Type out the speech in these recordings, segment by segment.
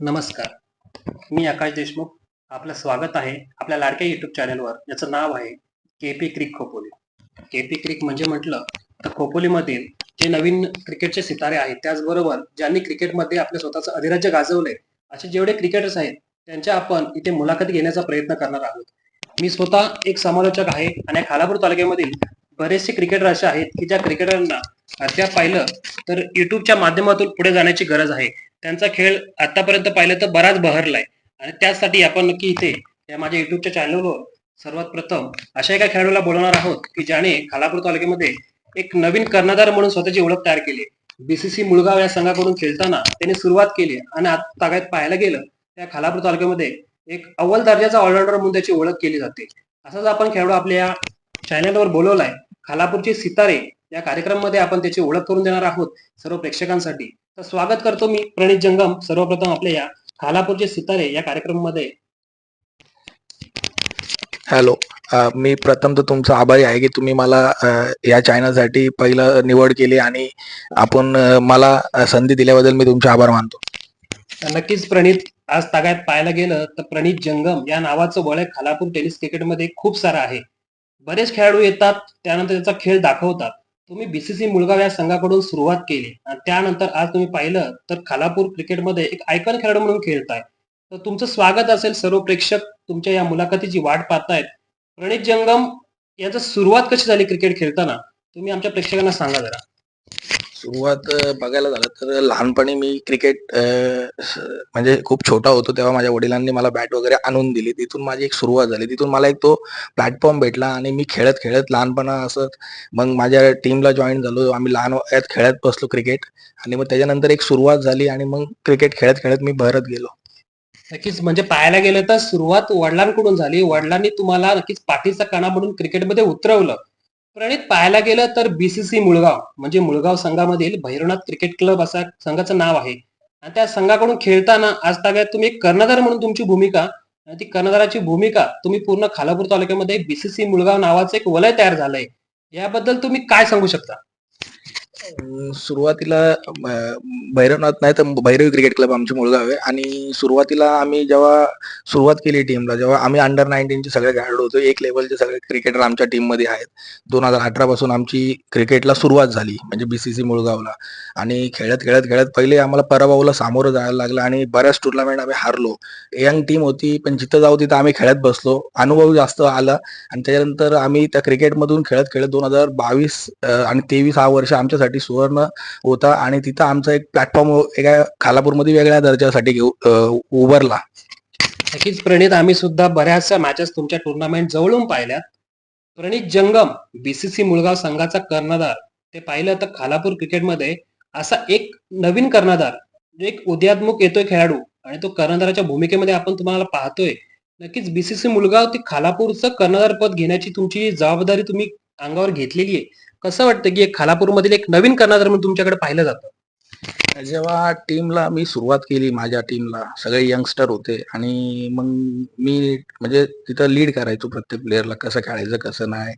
नमस्कार. मी आकाश देशमुख. आपलं स्वागत आहे आपल्या लाडक्या युट्यूब चॅनलवर, ज्याचं नाव आहे केपी क्रिक खोपोली. केपी क्रिक म्हणजे म्हटलं तर खोपोलीमधील जे नवीन क्रिकेटचे सितारे आहेत, त्याचबरोबर ज्यांनी क्रिकेटमध्ये आपलं स्वतःचं अधिराज्य गाजवलंय, असे जेवढे क्रिकेटर्स आहेत त्यांच्या आपण इथे मुलाखती घेण्याचा प्रयत्न करणार आहोत. मी स्वतः एक समालोचक आहे आणि खालापूर तालुक्यामधील बरेचसे क्रिकेटर असे आहेत की ज्या क्रिकेटरना अद्याप पाहिलं तर युट्यूबच्या माध्यमातून पुढे जाण्याची गरज आहे. त्यांचा खेळ आतापर्यंत पाहिलं तर बराच बहरलाय आणि त्यासाठी आपण नक्की इथे या माझ्या युट्यूबच्या चॅनलवर सर्वात प्रथम अशा एका खेळाडूला बोलवणार आहोत की ज्याने खालापूर तालुक्यामध्ये एक नवीन कर्णधार म्हणून स्वतःची ओळख तयार केली. बीसीसी मुळगाव या संघाकडून खेळताना त्यांनी सुरुवात केली आणि आता तागायत पाहायला गेलं त्या खालापूर तालुक्यामध्ये एक अव्वल दर्जाचा ऑलराऊंडर म्हणून त्याची ओळख केली जाते. असाच आपण खेळाडू आपल्या या चॅनलवर बोलवलाय. खालापूरचे सितारे या कार्यक्रमामध्ये आपण त्याची ओळख करून देणार आहोत सर्व प्रेक्षकांसाठी. तर स्वागत करतो मी प्रणित जंगम सर्वप्रथम आपल्या या खालापूरचे सितारे या कार्यक्रमामध्ये. हॅलो. मी प्रथम तर तुमचा आभारी आहे की तुम्ही मला या चॅनलसाठी पहिलं निवड केली आणि आपण मला संधी दिल्याबद्दल मी तुमचे आभार मानतो. नक्कीच प्रणित, आज तागायत पाहायला गेलं तर प्रणित जंगम या नावाचं बळ खालापूर टेनिस क्रिकेटमध्ये खूप सारं आहे. बरेच खेळाडू येतात, त्यानंतर त्याचा खेळ दाखवतात. तुम्ही बीसीसी मुळगाव या संघाकडून सुरुवात केली आणि त्यानंतर आज तुम्ही पाहिलं तर खालापूर क्रिकेटमध्ये एक आयकॉन खेळाडू म्हणून खेळताय. तर तुमचं स्वागत असेल. सर्व प्रेक्षक तुमच्या या मुलाखतीची वाट पाहतायत. प्रणित जंगम याची सुरुवात कशी झाली क्रिकेट खेळताना, तुम्ही आमच्या प्रेक्षकांना सांगा जरा. सुरुवात बघायला झालं तर लहानपणी मी क्रिकेट म्हणजे खूप छोटा होतो तेव्हा माझ्या वडिलांनी मला बॅट वगैरे आणून दिली. तिथून माझी एक सुरुवात झाली. तिथून मला एक तो प्लॅटफॉर्म भेटला आणि मी खेळत खेळत लहानपणा असं मग माझ्या टीमला जॉईन झालो. आम्ही लहान वयात खेळत बसलो क्रिकेट आणि मग त्याच्यानंतर एक सुरुवात झाली आणि मग क्रिकेट खेळत खेळत मी बहरत गेलो. नक्कीच, म्हणजे पाहायला गेलं तर सुरुवात वडिलांकडून झाली. वडिलांनी तुम्हाला नक्कीच पाठीचा कणा म्हणून क्रिकेटमध्ये उतरवलं. प्रणित, पाहायला गेलं तर बीसीसी मुळगाव म्हणजे मुळगाव संघामधील भैरवनाथ क्रिकेट क्लब असा संघाचं नाव आहे आणि त्या संघाकडून खेळताना आज तागायत तुम्ही एक कर्णधार म्हणून तुमची भूमिका आणि ती कर्णधाराची भूमिका तुम्ही पूर्ण खालापूर तालुक्यामध्ये बीसीसी मुळगाव नावाचं एक वलय तयार झालंय. याबद्दल तुम्ही काय सांगू शकता? सुरुवातीला भैरवनाथ नाही तर भैरवी क्रिकेट क्लब आमचे मुळगाव आहे आणि सुरुवातीला आम्ही जेव्हा सुरुवात केली टीमला, जेव्हा आम्ही अंडर 19 चे सगळे खेळाडू होतो, एक लेवलचे सगळे क्रिकेटर आमच्या टीम मध्ये आहेत. 2018 पासून आमची क्रिकेटला सुरुवात झाली म्हणजे बीसीसी मुळगावला. आणि खेळत खेळत खेळत पहिले आम्हाला पराभवाला सामोरं जायला लागलं आणि बऱ्याच टुर्नामेंट आम्ही हारलो. यंग टीम होती पण जिथं जाऊ तिथं आम्ही खेळत बसलो. अनुभव जास्त आला आणि त्याच्यानंतर आम्ही त्या क्रिकेटमधून खेळत खेळत 2022 आणि 23 हा वर्ष आमच्यासाठी सुवर्ण होता आणि तिथं आमचा एक प्लॅटफॉर्म एका खालापूरमध्ये वेगळ्या दर्जासाठी उभारला. नक्कीच प्रणित, आम्ही सुद्धा बऱ्याचशा मॅचेस तुमच्या टुर्नामेंट जवळून पाहिल्यात. प्रणित जंगम बीसीसी मुळगाव संघाचा कर्णधार, ते पाहिलं तर खालापूर क्रिकेटमध्ये असा एक नवीन कर्णधार, जो एक उदयात्मुख येतोय खेळाडू आणि तो कर्णधाराच्या भूमिकेमध्ये आपण तुम्हाला पाहतोय. नक्कीच बीसीसी मुळगाव ती खालापूरचं कर्णधार पद घेण्याची तुमची जबाबदारी तुम्ही अंगावर घेतलेली आहे. कसं वाटतं की एक खालापूरमधील एक नवीन कर्णधार म्हणून तुमच्याकडे पाहिलं जातं? जेव्हा टीमला मी सुरुवात केली, माझ्या टीमला सगळे यंगस्टर होते आणि मग मी म्हणजे तिथं लीड करायचो प्रत्येक प्लेअरला, कसं खेळायचं कसं नाही,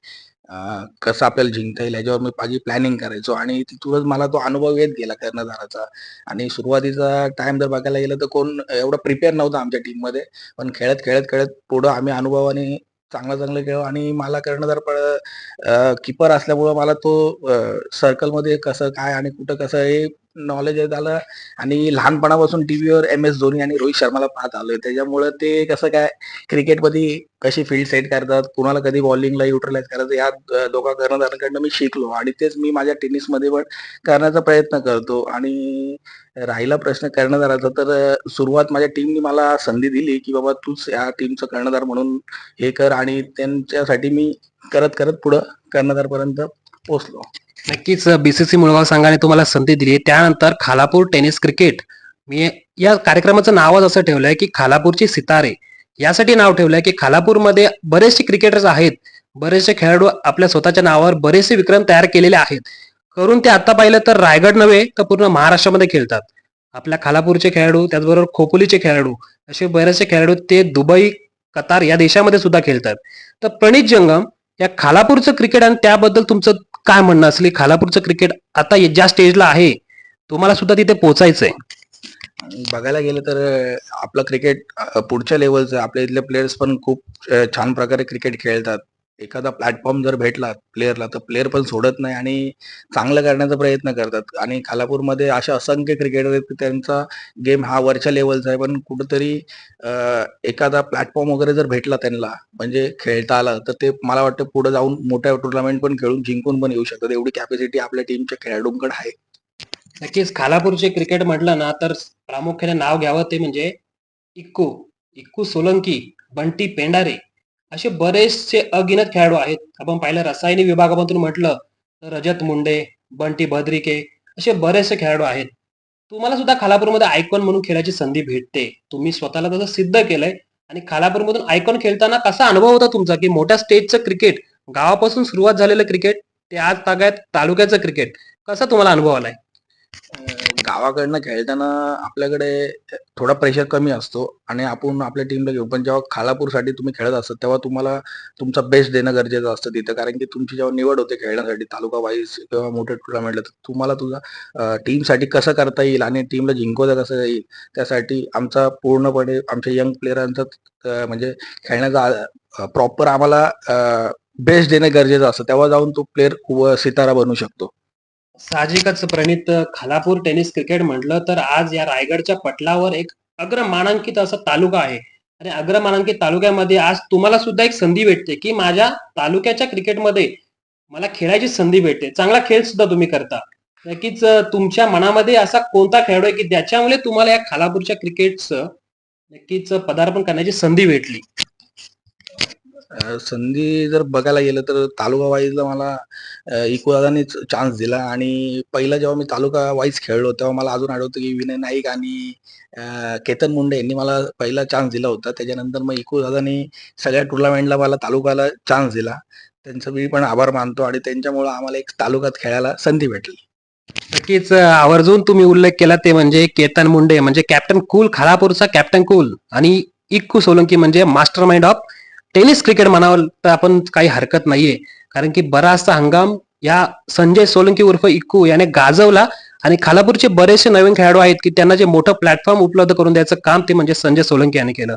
कसं आपल्याला जिंकता येईल याच्यावर मी माझी प्लॅनिंग करायचो आणि तिथूनच मला तो अनुभव येत गेला कर्णधाराचा. आणि सुरुवातीचा टाइम जर बघायला गेलं तर कोण एवढं प्रिपेअर नव्हतं आमच्या टीममध्ये, पण खेळत खेळत खेळत पुढं आम्ही अनुभवाने चांगलं खेळलो आणि मला कर्णधार कीपर असल्यामुळं मला तो सर्कलमध्ये कसं काय आणि कुठं कसं हे नॉलेज येत आलं. आणि लहानपणापासून टीव्हीवर MS धोनी आणि रोहित शर्माला पाहत आलोय, त्याच्यामुळे ते कसं काय क्रिकेटमध्ये कशी फील्ड सेट करतात, कुणाला कधी बॉलिंगला युटिलाइज करायचं, या दोघा कर्णधारांकडनं मी शिकलो आणि तेच मी माझ्या टेनिसमध्ये पण करण्याचा प्रयत्न करतो. आणि राहिला प्रश्न कर्णधाराचा, तर सुरुवात माझ्या टीमने मला संधी दिली की बाबा तूच या टीमचं कर्णधार म्हणून हे कर आणि त्यांच्यासाठी मी करत करत पुढं कर्णधारपर्यंत पोहोचलो. नक्कीच, बीसीसी मुळगाव संघाने तुम्हाला संधी दिली. त्यानंतर खालापूर टेनिस क्रिकेट, मी या कार्यक्रमाचं नावच असं ठेवलंय की खालापूरचे सितारे. यासाठी नाव ठेवलंय की खालापूरमध्ये बरेचसे क्रिकेटर्स आहेत, बरेचसे खेळाडू आपल्या स्वतःच्या नावावर बरेचसे विक्रम तयार केलेले आहेत. करून ते आता पाहिलं तर रायगड नव्हे तर पूर्ण महाराष्ट्रामध्ये खेळतात. आपल्या खालापूरचे खेळाडू, त्याचबरोबर खोपोलीचे खेळाडू, असे बरेचसे खेळाडू ते दुबई, कतार या देशामध्ये सुद्धा खेळतात. तर प्रणित जंगम, या खालापूरचं क्रिकेट आणि त्याबद्दल तुमचं काय म्हणणं असेल? खालापूरचं क्रिकेट आता ज्या स्टेजला आहे, तुम्हाला सुद्धा तिथे पोहोचायचंय. बघायला गेलं तर आपलं क्रिकेट पुढच्या लेवलचं आहे. आपल्या इथले प्लेयर्स पण खूप छान प्रकारे क्रिकेट खेळतात. एखादा प्लॅटफॉर्म जर भेटला प्लेयरला, तर प्लेयर पण सोडत नाही आणि चांगलं करण्याचा प्रयत्न करतात. आणि खालापूरमध्ये असे असंख्य क्रिकेटर आहेत, की त्यांचा गेम हा वरच्या लेवलचा आहे. पण कुठेतरी एखादा प्लॅटफॉर्म वगैरे जर भेटला त्यांना, म्हणजे खेळता आला, तर ते मला वाटतं पुढे जाऊन मोठ्या टुर्नामेंट पण खेळून जिंकून पण येऊ शकतात. एवढी कॅपॅसिटी आपल्या टीमच्या खेळाडूंकडे आहे. नक्कीच खालापूरचे क्रिकेट म्हटलं ना तर प्रामुख्याने नाव घ्यावं ते म्हणजे इक्कू इक्कू सोलंकी, बंटी पेंडारे असे बरेचसे अगिनत खेळाडू आहेत. आपण पाहिलं रसायनी विभागामधून म्हटलं तर रजत मुंडे, बंटी बद्रिके असे बरेचसे खेळाडू आहेत. तुम्हाला सुद्धा खालापूरमध्ये आयकॉन म्हणून खेळायची संधी भेटते. तुम्ही स्वतःला तसं सिद्ध केलंय आणि खालापूरमधून आयकॉन खेळताना कसा अनुभव होता तुमचा, की मोठ्या स्टेजचं क्रिकेट, गावापासून सुरुवात झालेलं क्रिकेट ते आज तागायत तालुक्याचं क्रिकेट, कसा तुम्हाला अनुभव आलाय? गावाकडनं खेळताना आपल्याकडे थोडा प्रेशर कमी असतो आणि आपण आपल्या टीमला घेऊ. पण जेव्हा खालापूरसाठी तुम्ही खेळत असता, तेव्हा तुम्हाला तुमचा बेस्ट देणं गरजेचं असतं तिथं. कारण की तुमची जेव्हा निवड होते खेळण्यासाठी तालुका वाईज किंवा मोठ्या टुर्नामेंटला, तर तुम्हाला तुझा टीमसाठी कसं करता येईल आणि टीमला जिंकवता कसं येईल, त्यासाठी आमचा पूर्णपणे आमच्या यंग प्लेयरांचा म्हणजे खेळण्याचा प्रॉपर आम्हाला बेस्ट देणं गरजेचं असतं. तेव्हा जाऊन तो प्लेयर सितारा बनू शकतो. साहजिकच प्रणित, खालापूर टेनिस क्रिकेट म्हटलं तर आज या रायगडच्या पटलावर एक अग्रमानांकित असा तालुका आहे आणि अग्रमानांकित तालुक्यामध्ये आज तुम्हाला सुद्धा एक संधी भेटते, की माझ्या तालुक्याच्या क्रिकेटमध्ये मला खेळायची संधी भेटते. चांगला खेळ सुद्धा तुम्ही करता. नक्कीच तुमच्या मनामध्ये असा कोणता खेळाडू आहे की ज्याच्यामुळे तुम्हाला या खालापूरच्या क्रिकेटचं नक्कीच पदार्पण करण्याची संधी भेटली? संधी जर बघायला गेलं तर तालुका वाईजला मला इकुदादानीच चान्स दिला आणि पहिला जेव्हा मी तालुका वाईज खेळलो, तेव्हा मला अजून आठवतं की विनय नाईक आणि केतन मुंडे यांनी मला पहिला चान्स दिला होता. त्याच्यानंतर मग इकुदादानी सगळ्या टुर्नामेंटला मला तालुक्याला चान्स दिला. त्यांचा मी पण आभार मानतो आणि त्यांच्यामुळं आम्हाला एक तालुक्यात खेळायला संधी भेटली. नक्कीच आवर्जून तुम्ही उल्लेख केला ते म्हणजे केतन मुंडे म्हणजे कॅप्टन कूल, खालापूरचा कॅप्टन कूल आणि इक्कू सोलंकी म्हणजे master mind of tennis cricket म्हणावं तर आपण काही हरकत नाहीये. कारण की बराचसा हंगाम या संजय सोलंकी उर्फ इक्कू याने गाजवला आणि खालापूरचे बरेचसे नवीन खेळाडू आहेत की त्यांना जे मोठं प्लॅटफॉर्म उपलब्ध करून द्यायचं काम ते म्हणजे संजय सोलंकी याने केलं.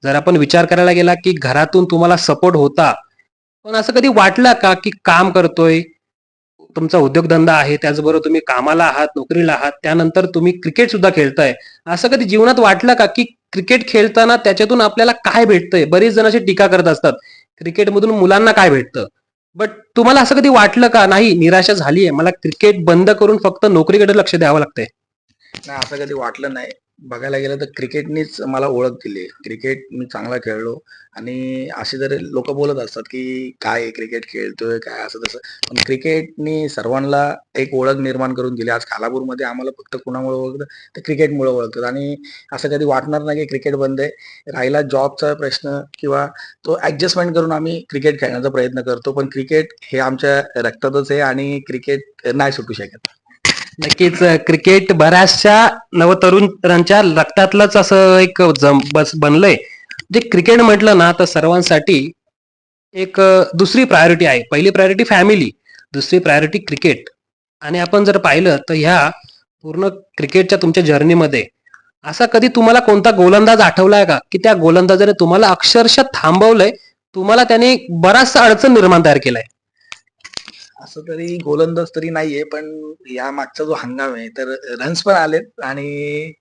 जर आपण विचार करायला गेला की घरातून तुम्हाला सपोर्ट होता, पण असं कधी वाटलं का की काम करतोय, तुमचा उद्योगधंदा आहे, त्याचबरोबर तुम्ही कामाला आहात, नोकरीला आहात, त्यानंतर तुम्ही क्रिकेट सुद्धा खेळताय, असं कधी जीवनात वाटलं का की क्रिकेट खेळताना त्याच्यातून आपल्याला काय भेटतंय? बरीच जण अशी टीका करत असतात, क्रिकेटमधून मुलांना काय भेटतं? बट तुम्हाला असं कधी वाटलं का नाही निराशा झालीये, मला क्रिकेट बंद करून फक्त नोकरीकडे लक्ष द्यावं लागतंय? नाही, असं कधी वाटलं नाही. बघायला गेलं तर क्रिकेटनीच मला ओळख दिली. क्रिकेट मी चांगला खेळलो आणि असे जर लोकं बोलत असतात, की "काय आहे क्रिकेट खेळतोय, काय असं तसं." पण क्रिकेटनी सर्वांना एक ओळख निर्माण करून दिली. आज खालापूरमध्ये आम्हाला फक्त कुणामुळे ओळखतात, तर क्रिकेटमुळे ओळखतात आणि असं कधी वाटणार नाही, की क्रिकेट बंद आहे. राहिला जॉबचा प्रश्न किंवा तो ॲडजस्टमेंट करून आम्ही क्रिकेट खेळण्याचा प्रयत्न करतो. पण क्रिकेट हे आमच्या रक्तातच आहे आणि क्रिकेट नाही सुटू शकत. नक्कीच क्रिकेट बऱ्याचशा नवतरुणांच्या रक्तातलंच असं एक बस बनलंय. जे क्रिकेट म्हटलं ना तर सर्वांसाठी एक दुसरी प्रायोरिटी आहे. पहिली प्रायोरिटी फॅमिली, दुसरी प्रायोरिटी क्रिकेट. आणि आपण जर पाहिलं तर ह्या पूर्ण क्रिकेटच्या तुमच्या जर्नीमध्ये असा कधी तुम्हाला कोणता गोलंदाज आठवलाय का की त्या गोलंदाजाने तुम्हाला अक्षरशः थांबवलंय, तुम्हाला त्याने बराचसा अडचण निर्माण तयार केलाय? असं तरी गोलंदाज तरी नाहीये, पण या मागचा जो हंगाम आहे, तर रन्स पण आलेत आणि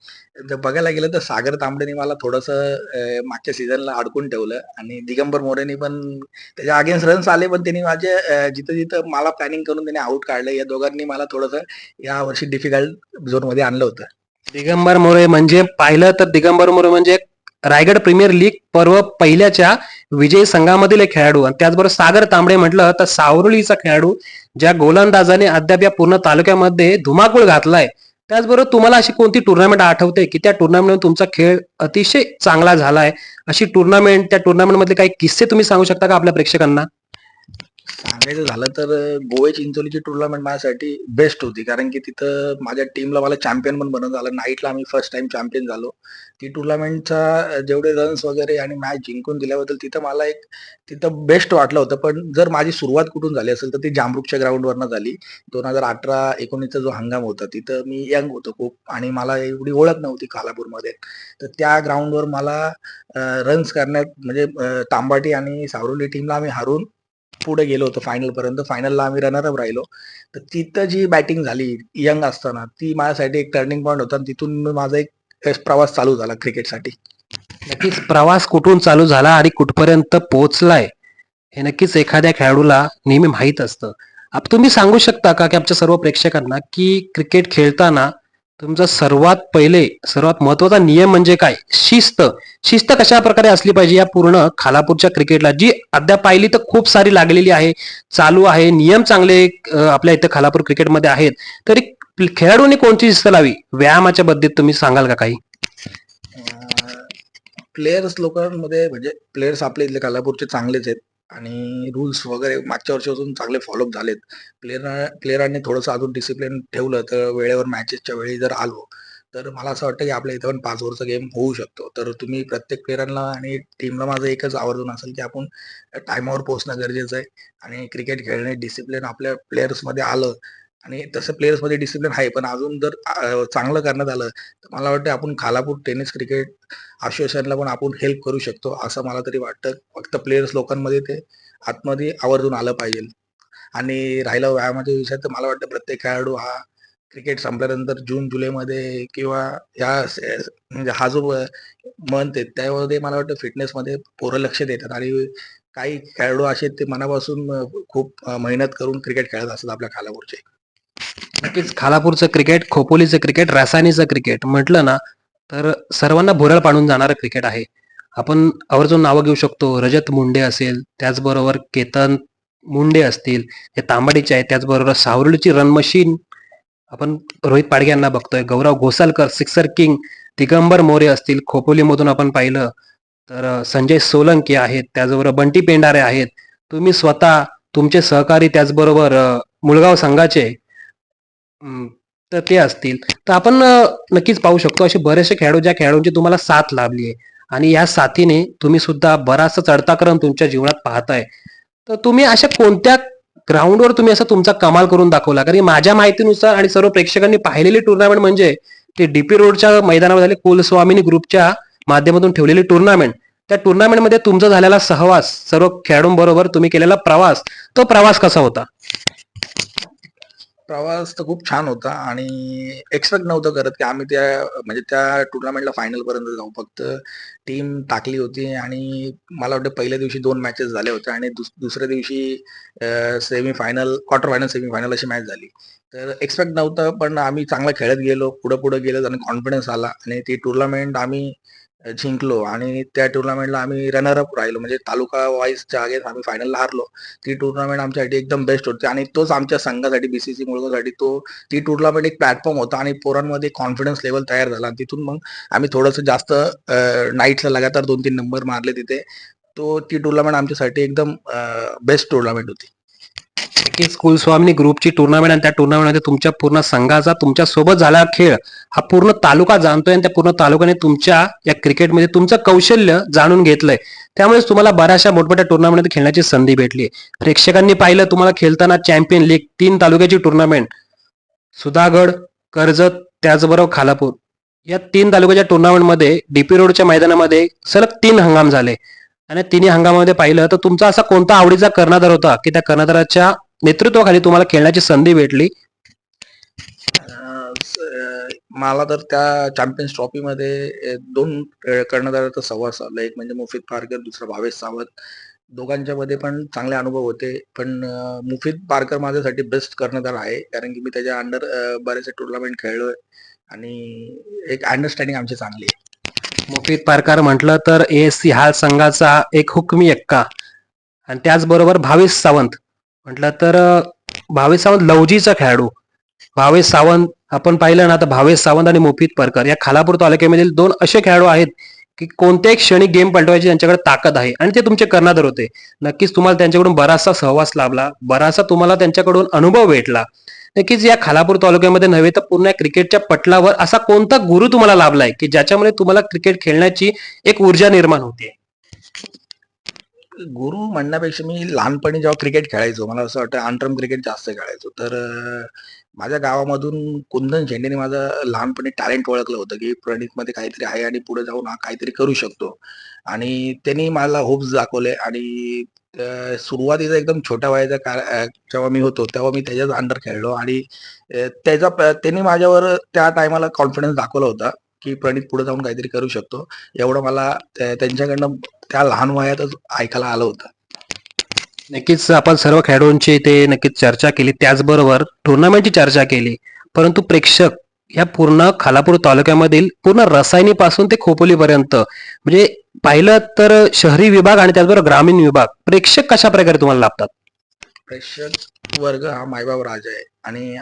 जर बघायला गेलं तर सागर तांबडेने मला थोडंसं मागच्या सीझनला अडकून ठेवलं आणि दिगंबर मोरेने पण त्याच्या अगेन्स्ट रन्स आले, पण त्यांनी माझे जिथं-जिथं मला प्लॅनिंग करून त्याने आउट काढलं. या दोघांनी मला थोडंसं यावर्षी डिफिकल्ट झोनमध्ये आणलं होतं. दिगंबर मोरे म्हणजे पाहिलं तर दिगंबर मोरे म्हणजे रायगड प्रीमियर लीग पर्व पहिल्याच्या विजयी संघामधील एक खेळाडू आणि त्याचबरोबर सागर तांबडे म्हटलं तर सावरुलीचा खेळाडू, ज्या गोलंदाजाने अद्याप या पूर्ण तालुक्यामध्ये धुमाकूळ घातलाय. त्याचबरोबर तुम्हाला अशी कोणती टुर्नामेंट आठवते की त्या टुर्नामेंट तुमचा खेळ अतिशय चांगला झालाय? अशी टुर्नामेंट, त्या टुर्नामेंट मधले काही किस्से तुम्ही सांगू शकता का आपल्या प्रेक्षकांना? सांगायचं झालं तर गोवे चिंचोलीची टुर्नामेंट माझ्यासाठी बेस्ट होती, कारण की तिथं माझ्या टीमला मला चॅम्पियन पण बनवलं झालं. नाईटला आम्ही फर्स्ट टाइम चॅम्पियन झालो. ती टुर्नामेंटचा जेवढे रन्स वगैरे आणि मॅच जिंकून दिल्याबद्दल तिथं मला एक तिथं बेस्ट वाटलं होतं. पण जर माझी सुरुवात कुठून झाली असेल तर ती जांबरुकच्या ग्राउंडवरनं झाली. 2018-19चा जो हंगाम होता तिथं मी यंग होतो खूप आणि मला एवढी ओळख नव्हती खालापूरमध्ये. तर त्या ग्राउंडवर मला रन्स करण्यात म्हणजे तांबाटी आणि सावरुली टीमला आम्ही हारून पुढे गेलो होतो फायनल पर्यंत. फायनलला आम्ही रनरअप राहिलो. तर तिथं जी बॅटिंग झाली यंग असताना ती माझ्यासाठी एक टर्निंग पॉईंट होता आणि तिथून माझा एक प्रवास चालू झाला क्रिकेटसाठी. नक्कीच प्रवास कुठून चालू झाला आणि कुठपर्यंत पोहोचलाय हे नक्कीच एखाद्या खेळाडूला नेहमी माहीत असतं. तुम्ही सांगू शकता का की आमच्या सर्व प्रेक्षकांना की क्रिकेट खेळताना तुमचा सर्वात महत्वाचा नियम म्हणजे काय? शिस्त. शिस्त कशा प्रकारे असली पाहिजे या पूर्ण खालापूरच्या क्रिकेटला, जी अद्याप पाहिली तर खूप सारी लागलेली आहे, चालू आहे, नियम चांगले आपल्या इथं खालापूर क्रिकेटमध्ये आहेत. तरी खेळाडूंनी कोणती शिस्त लावी व्यायामाच्या बाबतीत तुम्ही सांगाल का काही? प्लेयर्स लोकांमध्ये म्हणजे प्लेयर्स आपले इथले कोल्हापूरचे चांगलेच आहेत आणि रूल्स वगैरे मागच्या वर्षीपासून चांगले फॉलोअप झालेत. प्लेयरांनी थोडंसं अजून डिसिप्लिन ठेवलं तर वेळेवर मॅचेसच्या वेळी जर आलो तर मला असं वाटतं की आपल्या इथं पण 5 ओव्हरचा गेम होऊ शकतो. तर तुम्ही प्रत्येक प्लेयरांना आणि टीमला माझं एकच आवर्जून असेल की आपण टायमावर पोहोचणं गरजेचं आहे आणि क्रिकेट खेळणे डिसिप्लिन आपल्या प्लेयर्समध्ये आलं आणि तसं प्लेयर्समध्ये डिसिप्लिन आहे. पण अजून जर चांगलं करण्यात आलं तर मला वाटतं आपण खालापूर टेनिस क्रिकेट असोसिएशनला पण आपण हेल्प करू शकतो, असं मला तरी वाटतं. फक्त प्लेयर्स लोकांमध्ये ते आतमध्ये आवर्जून आलं पाहिजे. आणि राहिला व्यायामाच्या विषयात तर मला वाटतं प्रत्येक खेळाडू हा क्रिकेट संपल्यानंतर जून-जुलैमध्ये किंवा म्हणजे हा जो मंथ आहे त्यामध्ये मला वाटतं फिटनेसमध्ये पोरं लक्ष देतात आणि काही खेळाडू असे आहेत ते मनापासून खूप मेहनत करून क्रिकेट खेळत असतात आपल्या खालापूरचे. नक्कीच खालापूरचं क्रिकेट, खोपोलीचं क्रिकेट, रासायनीचं क्रिकेट म्हटलं ना तर सर्वांना भुरळ पाडून जाणारं क्रिकेट आहे. आपण आवर्जून नावं घेऊ शकतो. रजत मुंडे असेल, त्याचबरोबर केतन मुंडे असतील, हे तांबडीचे आहेत, त्याचबरोबर सावरुलीची रन मशीन आपण रोहित पाडगे यांना बघतोय, गौरव घोसालकर सिक्सर किंग, दिगंबर मोरे असतील, खोपोलीमधून आपण पाहिलं तर संजय सोलंकी आहेत, त्याचबरोबर बंटी पेंडारे आहेत, तुम्ही स्वतः, तुमचे सहकारी, त्याचबरोबर मुळगाव संघाचे तर ते असतील. तर आपण नक्कीच पाहू शकतो असे बरेचसे खेळाडू, ज्या खेळाडूंची तुम्हाला साथ लाभली आहे आणि या साथीने तुम्ही सुद्धा बराचसा चढता क्रम तुमच्या जीवनात पाहताय. तर तुम्ही अशा कोणत्या ग्राउंडवर तुम्ही असा तुमचा कमाल करून दाखवला? कारण माझ्या माहितीनुसार आणि सर्व प्रेक्षकांनी पाहिलेली टुर्नामेंट म्हणजे ते डीपी रोडच्या मैदानावर झाले कुलस्वामिनी ग्रुपच्या माध्यमातून ठेवलेली टुर्नामेंट. त्या टुर्नामेंटमध्ये तुमचा झालेला सहवास, सर्व खेळाडूंबरोबर तुम्ही केलेला प्रवास, तो प्रवास कसा होता? प्रवास तर खूप छान होता आणि एक्सपेक्ट नव्हतं करत की आम्ही म्हणजे त्या टुर्नामेंटला फायनल पर्यंत जाऊ. फक्त टीम टाकली होती आणि मला वाटतं पहिल्या दिवशी 2 मॅचेस झाल्या होत्या आणि दुसऱ्या दिवशी सेमीफायनल, क्वार्टर फायनल, सेमीफायनल अशी मॅच झाली. तर एक्सपेक्ट नव्हतं, पण आम्ही चांगलं खेळत गेलो, पुढे गेलो आणि कॉन्फिडन्स आला आणि ती टुर्नामेंट आम्ही जिंकलो आणि त्या टुर्नामेंटला आम्ही रनर अप राहिलो, म्हणजे तालुका वाईजच्या अगेन्स्ट आम्ही फायनलला हारलो. ती टुर्नामेंट आमच्यासाठी एकदम बेस्ट होती आणि तोच आमच्या संघासाठी बीसीसी मुळगावसाठी ती टुर्नामेंट एक प्लॅटफॉर्म होता आणि पोरांमध्ये कॉन्फिडन्स लेवल तयार झाला आणि तिथून मग आम्ही थोडंसं जास्त नाईट्सला लगातार 2-3 नंबर मारले तिथे. ती टुर्नामेंट आमच्यासाठी एकदम बेस्ट टुर्नामेंट होती. नक्कीच कुलस्वामिनी ग्रुपची टुर्नामेंट आणि त्या टुर्नामेंटमध्ये तुमच्या पूर्ण संघाचा तुमच्या सोबत झाला खेळ हा पूर्ण तालुका जाणतोय आणि त्या पूर्ण तालुक्याने तुमच्या या क्रिकेटमध्ये तुमचं कौशल्य जाणून घेतलंय. त्यामुळेच तुम्हाला बऱ्याचशा मोठमोठ्या टुर्नामेंटमध्ये खेळण्याची संधी भेटली. प्रेक्षकांनी पाहिलं तुम्हाला खेळताना चॅम्पियन लीग 3 तालुक्याची टुर्नामेंट, सुधागड, कर्जत, त्याचबरोबर खालापूर या 3 तालुक्याच्या टुर्नामेंटमध्ये डीपी रोडच्या मैदानामध्ये सलग 3 हंगाम झाले आणि तिन्ही हंगामामध्ये पाहिलं तर तुमचा असा कोणता आवडीचा कर्णधार होता की त्या कर्णधाराच्या नेतृत्वाखाली तुम्हाला खेळण्याची संधी भेटली? मला तर त्या चॅम्पियन्स ट्रॉफीमध्ये 2 कर्णधाराचा सहवास साधला. एक म्हणजे मुफीद पारकर, दुसरा भावेश सावंत. दोघांच्या मध्ये पण चांगले अनुभव होते. पण मुफीद पारकर माझ्यासाठी बेस्ट कर्णधार आहे. कारण की मी त्याच्या अंडर बरेचसे टुर्नामेंट खेळलोय आणि एक अंडरस्टँडिंग आमची चांगली आहे. मुफीद पारकर म्हटलं तर एएससी हाल संघाचा एक हुकमी एक्का आणि त्याचबरोबर भावेश सावंत म्हटलं तर भावेश सावंत लवजीचा खेळाडू. भावेश सावंत आपण पाहिलं ना तर भावेश सावंत आणि मुफीद पारकर या खालापूर तालुक्यामधील 2 असे खेळाडू आहेत की कोणत्याही क्षणी गेम पलटवायची त्यांच्याकडे ताकद आहे आणि ते तुमचे कर्णधार होते. नक्कीच तुम्हाला त्यांच्याकडून बराचसा सहवास लाभला, बराचसा तुम्हाला त्यांच्याकडून अनुभव भेटला. नक्कीच या खालापूर तालुक्यामध्ये नव्हे तर पूर्ण क्रिकेटच्या पटलावर असा कोणता गुरु तुम्हाला लाभलाय की ज्याच्यामुळे तुम्हाला क्रिकेट खेळण्याची एक ऊर्जा निर्माण होते? गुरु म्हणण्यापेक्षा मी लहानपणी जेव्हा क्रिकेट खेळायचो, मला असं वाटतं अंतरम क्रिकेट जास्त खेळायचो. तर माझ्या गावामधून कुंदन शेंडेने माझं लहानपणी टॅलेंट ओळखलं होतं, की प्रणितमध्ये काहीतरी आहे आणि पुढे जाऊन हा काहीतरी करू शकतो. आणि त्यांनी मला होप्स दाखवले आणि सुरुवातीचा एकदम छोट्या वयाचा जेव्हा मी होतो, तेव्हा मी त्याच्याच अंडर खेळलो आणि त्यांनी माझ्यावर त्या टायमाला कॉन्फिडन्स दाखवला होता, की प्रणित पुढे जाऊन काहीतरी करू शकतो. एवढं मला त्यांच्याकडनं त्या लहान वयातच ऐकायला आलं होतं. नक्कीच आपण सर्व खेळाडूंची ते नक्कीच चर्चा केली, त्याचबरोबर टुर्नामेंटची चर्चा केली. परंतु प्रेक्षक या पूर्ण खालापूर तालुक्यामधील पूर्ण रसायनीपासून ते खोपोलीपर्यंत म्हणजे पाहिलं तर शहरी विभाग आणि त्याचबरोबर ग्रामीण विभाग प्रेक्षक कशा प्रकारे तुम्हाला लाभतात? प्रेक्षक वर्ग हा मायबाप राजा आहे आणि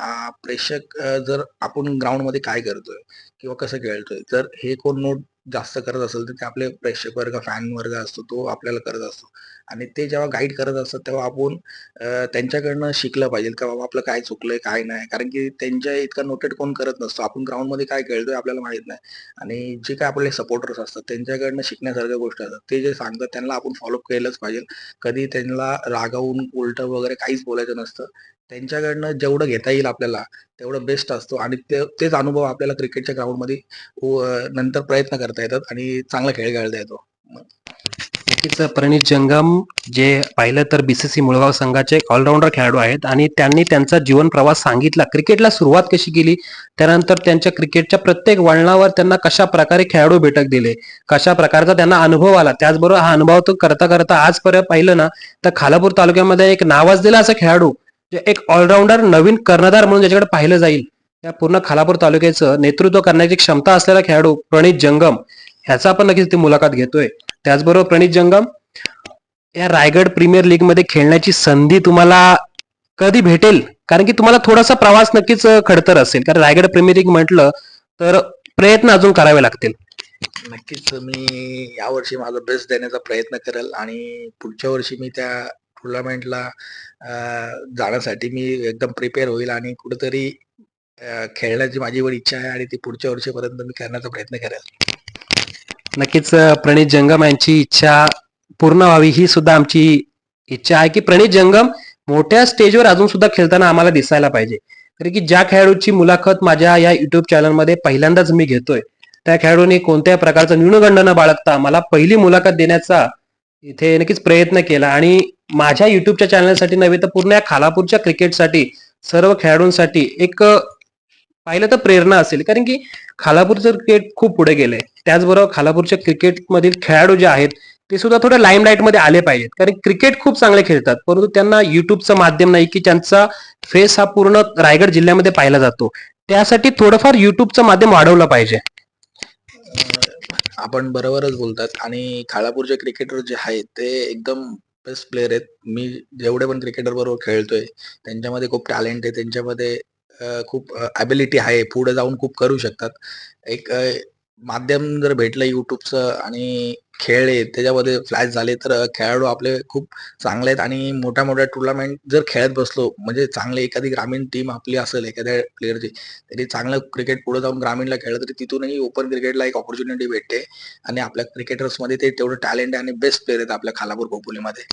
प्रेक्षक जर आपण ग्राउंडमध्ये काय करतोय किंवा कसं खेळतोय, जर हे कोण नोट जास्त करत असेल, तर ते आपले प्रेक्षक वर्ग, फॅन वर्ग असतो, तो आपल्याला करत असतो. आणि ते जेव्हा गाईड करत असतात, तेव्हा आपण त्यांच्याकडनं शिकलं पाहिजे, का बाबा आपलं काय चुकलंय, काय नाही. कारण की त्यांच्या इतका नोटेट कोण करत नसतो. आपण ग्राउंडमध्ये काय खेळतोय आपल्याला माहित नाही. आणि जे काय आपले सपोर्टर्स असतात, त्यांच्याकडनं शिकण्यासारख्या गोष्टी असतात. ते जे सांगतात त्यांना आपण फॉलो केलंच पाहिजे. कधी त्यांना रागावून उलटं वगैरे काहीच बोलायचं नसतं. त्यांच्याकडनं जेवढं घेता येईल आपल्याला, तेवढं बेस्ट असतो आणि तेच अनुभव आपल्याला क्रिकेटच्या ग्राउंडमध्ये नंतर प्रयत्न करता येतात आणि चांगला खेळ खेळता येतो. नक्कीच प्रणित जंगम जे पाहिलं तर बीसीसी मुळगाव संघाचे ऑलराऊंडर खेळाडू आहेत आणि त्यांनी त्यांचा जीवन प्रवास सांगितला, क्रिकेटला सुरुवात कशी केली, त्यानंतर त्यांच्या क्रिकेटच्या प्रत्येक वळणावर त्यांना कशा प्रकारे खेळाडू भेटक दिले, कशा प्रकारचा त्यांना अनुभव आला. त्याचबरोबर हा अनुभव तो करता करता आजपर्यंत पाहिलं ना तर खालापूर तालुक्यामध्ये एक नावाजलेला असा खेळाडू, जे एक ऑलराऊंडर नवीन कर्णधार म्हणून ज्याच्याकडे पाहिलं जाईल, त्या पूर्ण खालापूर तालुक्याचं नेतृत्व करण्याची क्षमता असलेला खेळाडू प्रणित जंगम ह्याचा आपण नक्कीच ती मुलाखत घेतोय. त्याचबरोबर प्रणित जंगम, या रायगड प्रीमियर लीग मध्ये खेळण्याची संधी तुम्हाला कधी भेटेल? कारण की तुम्हाला थोडासा प्रवास नक्कीच खडतर असेल, कारण रायगड प्रीमियर लीग म्हटलं तर प्रयत्न अजून करावे लागतील. नक्कीच मी यावर्षी माझा बेस्ट देण्याचा प्रयत्न करेल आणि पुढच्या वर्षी मी त्या टुर्नामेंटला जाण्यासाठी मी एकदम प्रिपेअर होईल आणि कुठेतरी खेळण्याची माझी एवढी इच्छा आहे आणि ती पुढच्या वर्षीपर्यंत मी करण्याचा प्रयत्न करेल. नक्कीच प्रणित जंगम यांची इच्छा पूर्ण व्हावी ही सुद्धा आमची इच्छा आहे, की प्रणित जंगम मोठ्या स्टेजवर अजून सुद्धा खेळताना आम्हाला दिसायला पाहिजे. कारण की ज्या खेळाडूची मुलाखत माझ्या या युट्यूब चॅनलमध्ये पहिल्यांदाच मी घेतोय, त्या खेळाडूने कोणत्या प्रकारचा न्यूनगंड न बाळगता मला पहिली मुलाखत देण्याचा इथे नक्कीच प्रयत्न केला आणि माझ्या युट्यूबच्या चॅनलसाठी नव्हे तर पूर्ण या खालापूरच्या क्रिकेटसाठी सर्व खेळाडूंसाठी एक पाहिलं तर प्रेरणा असेल. कारण की खालापूरचं क्रिकेट खूप पुढे गेलंय, त्याचबरोबर खालापूरच्या क्रिकेटमधील खेळाडू जे आहेत ते सुद्धा थोडे लाईमलाईट मध्ये आले पाहिजेत. कारण क्रिकेट खूप चांगले खेळतात, परंतु त्यांना युट्यूबचं माध्यम नाही की त्यांचा फेस हा पूर्ण रायगड जिल्ह्यामध्ये पाहिला जातो. त्यासाठी थोडंफार युट्यूबचं माध्यम वाढवलं पाहिजे. आपण बरोबरच बोलतात आणि खालापूरचे क्रिकेटर जे आहेत ते एकदम बेस्ट प्लेयर आहेत. मी जेवढे पण क्रिकेटर बरोबर खेळतोय, त्यांच्यामध्ये खूप टॅलेंट आहे. त्यांच्यामध्ये खूप ॲबिलिटी आहे. पुढे जाऊन खूप करू शकतात. एक माध्यम जर भेटलं YouTubeचं आणि खेळले, त्याच्यामध्ये फ्लॅश झाले, तर खेळाडू आपले खूप चांगले आहेत आणि मोठ्या-मोठ्या टुर्नामेंट जर खेळत बसलो, म्हणजे चांगली एखादी ग्रामीण टीम आपली असेल एखाद्या प्लेयरची, तरी चांगलं क्रिकेट पुढे जाऊन ग्रामीणला खेळलं, तरी तिथूनही ओपन क्रिकेटला एक अपॉर्च्युनिटी भेटते आणि आपल्या क्रिकेटर्समध्ये ते तेवढं टॅलेंट आहे आणि बेस्ट प्लेयर आहेत आपल्या खालापूर खोपोलीमध्ये.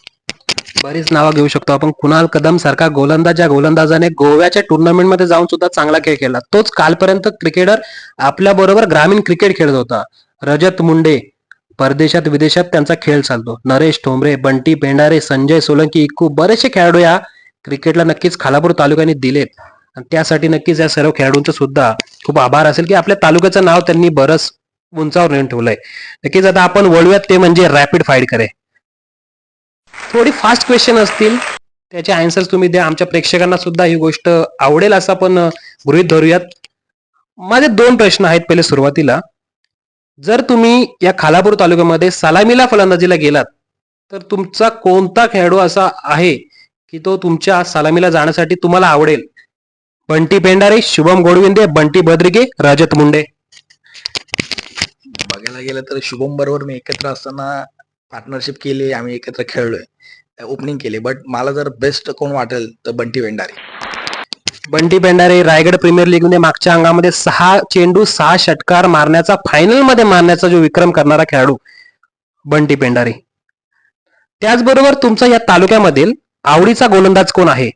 बरीच नावं घेऊ शकतो आपण. कुणाल कदम सारखा गोलंदाज, ज्या गोलंदाजाने गोव्याच्या टुर्नामेंटमध्ये जाऊन सुद्धा चांगला खेळ खेळला, तोच कालपर्यंत क्रिकेटर आपल्या बरोबर ग्रामीण क्रिकेट खेळत होता. रजत मुंडे, परदेशात विदेशात त्यांचा खेळ चालतो. नरेश ठोंबरे, बंटी पेंढारे, संजय सोलंकी, इक्कू, बरेचसे खेळाडू या क्रिकेटला नक्कीच खालापूर तालुक्याने दिलेत आणि त्यासाठी नक्कीच या सर्व खेळाडूंचं सुद्धा खूप आभार असेल, की आपल्या तालुक्याचं नाव त्यांनी बरंच उंचावर नेऊन ठेवलंय. नक्कीच आता आपण वळूयात ते म्हणजे रॅपिड फाईट करे. थोडी फास्ट क्वेश्चन असतील, त्याचे आन्सर्स तुम्ही द्या. आमच्या प्रेक्षकांना सुद्धा ही गोष्ट आवडेल असं आपण गृहीत धरूयात. माझे 2 प्रश्न आहेत. पहिले सुरुवातीला, जर तुम्ही या खालापूर तालुक्यामध्ये सलामीला फलंदाजीला गेलात, तर तुमचा कोणता खेळाडू असा आहे की तो तुमच्या सलामीला जाण्यासाठी तुम्हाला आवडेल? बंटी पेंढारे, शुभम गोडविंदे, बंटी बद्रिके, रजत मुंडे. बघायला बघायला गेलं तर शुभम बरोबर मी एकत्र असताना पार्टनरशिप केली, आम्ही एकत्र खेळलोय, ओपनिंग केली. बट मला जर बेस्ट कोण वाटेल तर बंटी पेंडारे. बंटी पेंडारे रायगड प्रीमियर लीग मध्ये मागच्या अंगामध्ये 6 चेंडू 6 षटकार मारण्याचा, फायनल मध्ये मारण्याचा जो विक्रम करणारा खेळाडू बंटी पेंडारे. त्याचबरोबर तुमचा या तालुक्यामधील आवडीचा गोलंदाज कोण आहे?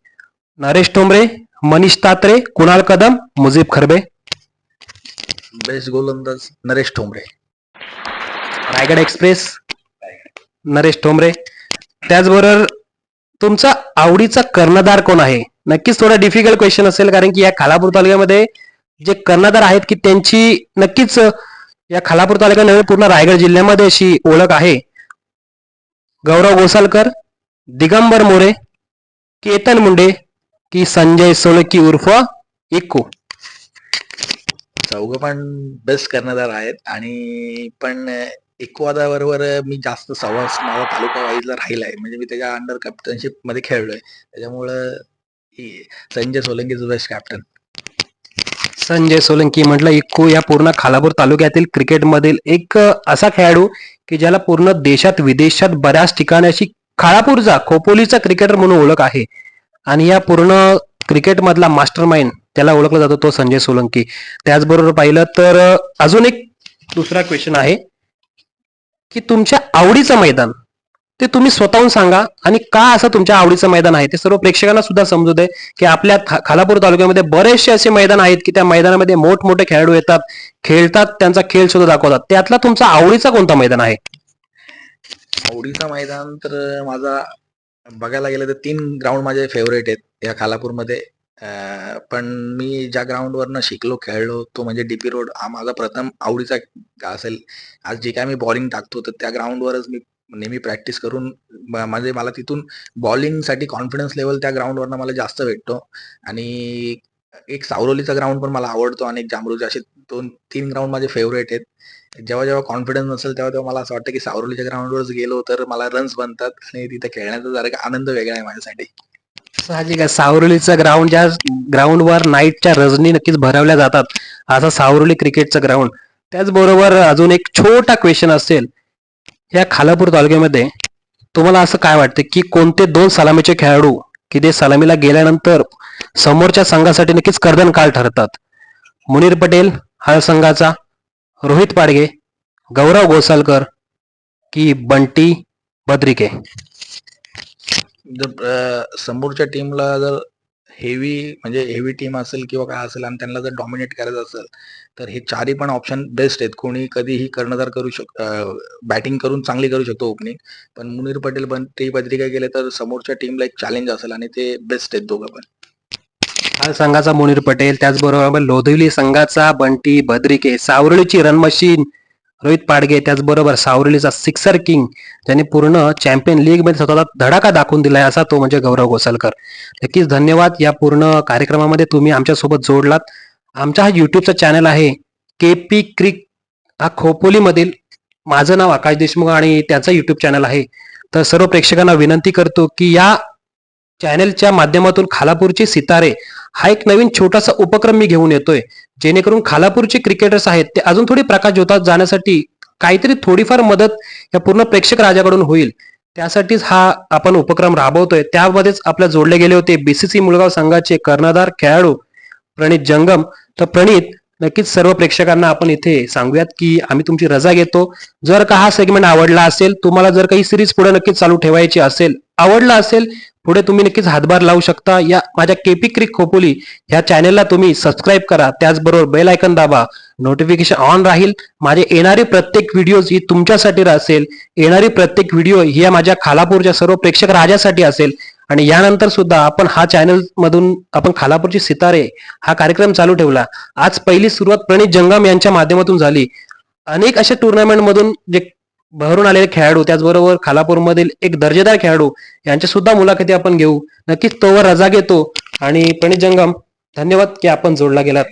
नरेश ठोंबरे, मनीष तात्रे, कुणाल कदम, मुजीब खरबे. बेस्ट गोलंदाज नरेश ठोंबरे. रायगड एक्सप्रेस नरेश ठोंबरे. त्याचबरोबर तुमचा आवडीचा कर्णधार कोण आहे? नक्कीच थोडा डिफिकल्ट क्वेश्चन असेल, कारण की या खालापूर तालुक्यामध्ये जे कर्णधार आहेत की त्यांची नक्कीच या खालापूर तालुक्यामध्ये पूर्ण रायगड जिल्ह्यामध्ये अशी ओळख आहे. गौरव गोसालकर, दिगंबर मोरे, केतन मुंडे की संजय सोलंकी उर्फ इक्कू. चौघं पण बेस्ट कर्णधार आहेत आणि पण इक्वादाबरोबर मी जास्त सहवास माझा तालुका वाईजला राहिलाय, म्हणजे मी त्याच्या अंडर कॅप्टनशिप मध्ये खेळलोय, त्याच्यामुळं Sanjay Solanki is best captain. Sanjay Solanki म्हटलं इक्कू या पूर्ण खालापूर तालुक्यातील क्रिकेटमधील एक असा खेळाडू की ज्याला पूर्ण देशात विदेशात बऱ्याच ठिकाणी अशी खालापूरचा खोपोलीचा क्रिकेटर म्हणून ओळख आहे. आणि या पूर्ण क्रिकेटमधला मास्टर माइंड त्याला ओळखला जातो तो संजय सोलंकी. त्याचबरोबर पाहिलं तर अजून एक दुसरा क्वेश्चन आहे की तुमच्या आवडीचं मैदान ते तुम्ही स्वतःहून सांगा, आणि का असं तुमच्या आवडीचं मैदान आहे ते सर्व प्रेक्षकांना सुद्धा समजू दे की आपल्या खालापूर तालुक्यामध्ये बरेचसे असे मैदान आहेत की त्या मैदानामध्ये मोठमोठे खेळाडू येतात, खेळतात, त्यांचा खेळ सुद्धा दाखवतात. त्यातला तुमचा आवडीचा कोणता मैदान आहे? आवडीचा मैदान तर माझा बघायला गेलं तर 3 ग्राउंड माझे फेवरेट आहेत या खालापूरमध्ये. पण मी ज्या ग्राउंडवरनं शिकलो, खेळलो तो म्हणजे डीपी रोड हा माझा प्रथम आवडीचा असेल. आज जे काय मी बॉलिंग टाकतो तर त्या ग्राउंडवरच मी नेहमी प्रॅक्टिस करून म्हणजे मला तिथून बॉलिंगसाठी कॉन्फिडन्स लेवल त्या ग्राउंडवरनं मला जास्त भेटतो. आणि एक सावरोलीचा ग्राउंड पण मला आवडतो आणि एक जांभरूचा, असे 2-3 ग्राउंड माझे फेवरेट आहेत. जेव्हा जेव्हा कॉन्फिडन्स नसेल तेव्हा तेव्हा मला असं वाटतं की सावरोलीच्या ग्राउंडवरच गेलो तर मला रन्स बनतात आणि तिथे खेळण्याचा जरा एक आनंद वेगळा आहे माझ्यासाठी. साहजिक आहे, सावरोलीचं ग्राउंड ज्या ग्राउंडवर नाईटच्या रजनी नक्कीच भरवल्या जातात असा सावरोली क्रिकेटचं ग्राउंड. त्याचबरोबर अजून एक छोटा क्वेश्चन असेल, या खालापूर तालुक्यामध्ये तुम्हाला असं काय वाटतं की कोणते 2 सलामीचे खेळाडू की ते सलामीला गेल्यानंतर समोरच्या संघासाठी नक्कीच कर्दनकाळ ठरतात? मुनीर पटेल हळ संघाचा, रोहित पाडगे, गौरव गोसालकर की बंटी बद्रिके? जर समोरच्या टीमला जर हेवी टीम असेल किंवा काय असेल आणि त्यांना जर डॉमिनेट करायचं असेल तर हे 4ही पण ऑप्शन बेस्ट आहेत. कोणी कधीही कर्णधार बॅटिंग करून चांगली करू शकतो ओपनिंग, पण मुनीर पटेल बंटी बद्रिका गेले तर समोरच्या टीमला एक चॅलेंज असेल आणि ते बेस्ट आहेत दोघं पण. हळ संघाचा मुनीर पटेल, त्याचबरोबर लोधिवली संघाचा बंटी बद्रिके, सावरळीची रन मशीन रोहित पाडगे, त्याचबरोबर सावरळीचा सिक्सर किंग ज्याने पूर्ण चॅम्पियन लीग मध्ये स्वतःचा धडाका दाखवून दिलाय असा तो म्हणजे गौरव गोसालकर. नक्कीच धन्यवाद, या पूर्ण कार्यक्रमामध्ये तुम्ही आमच्यासोबत जोडलात. आमचा हा युट्यूबचा चॅनल आहे केपी क्रिक, हा खोपोलीमधील माझं नाव आकाश देशमुख आणि त्याचा युट्यूब चॅनल आहे. तर सर्व प्रेक्षकांना विनंती करतो की या चॅनलच्या माध्यमातून खालापूरचे सितारे हा एक नवीन छोटासा उपक्रम मी घेऊन येतोय, जेणेकरून खालापूरचे क्रिकेटर्स आहेत ते अजून थोडी प्रकाशझोतात जाण्यासाठी काहीतरी थोडीफार मदत या पूर्ण प्रेक्षक राजाकडून होईल. त्यासाठीच हा आपण उपक्रम राबवतोय. त्यामध्येच आपल्या जोडले गेले होते बीसीसी मुळगाव संघाचे कर्णधार खेळाडू प्रणित जंगम. तर प्रणित, नक्कीच सर्व प्रेक्षकांना आपण इथे सांगूयात की आम्ही तुमची रजा घेतो. जर का हा सेगमेंट आवडला असेल, तुम्हाला जर काही सिरीज पुढे नक्कीच चालू ठेवायची असेल, आवडला असेल, पुढे तुम्ही नक्कीच हातभार लावू शकता. या माझ्या केपी क्रिक खोपोली ह्या चॅनेलला तुम्ही सबस्क्राईब करा, त्याचबरोबर बेल आयकन दाबा, नोटिफिकेशन ऑन राहील. माझे येणारी प्रत्येक व्हिडिओज ही तुमच्यासाठी असेल. येणारी प्रत्येक व्हिडिओ ही या माझ्या खालापूरच्या सर्व प्रेक्षक राजासाठी असेल. आणि यानंतर सुद्धा आपण हा चॅनल मधून आपण खालापूरचे सितारे हा कार्यक्रम चालू ठेवला. आज पहिली सुरुवात प्रणित जंगम यांच्या माध्यमातून झाली. अनेक अशा टुर्नामेंट मधून जे भरून आलेले खेळाडू, त्याचबरोबर खालापूरमधील एक दर्जेदार खेळाडू यांच्या सुद्धा मुलाखती आपण घेऊ. नक्कीच तोवर रजा घेतो. आणि प्रणित जंगम, धन्यवाद की आपण जोडला गेलात.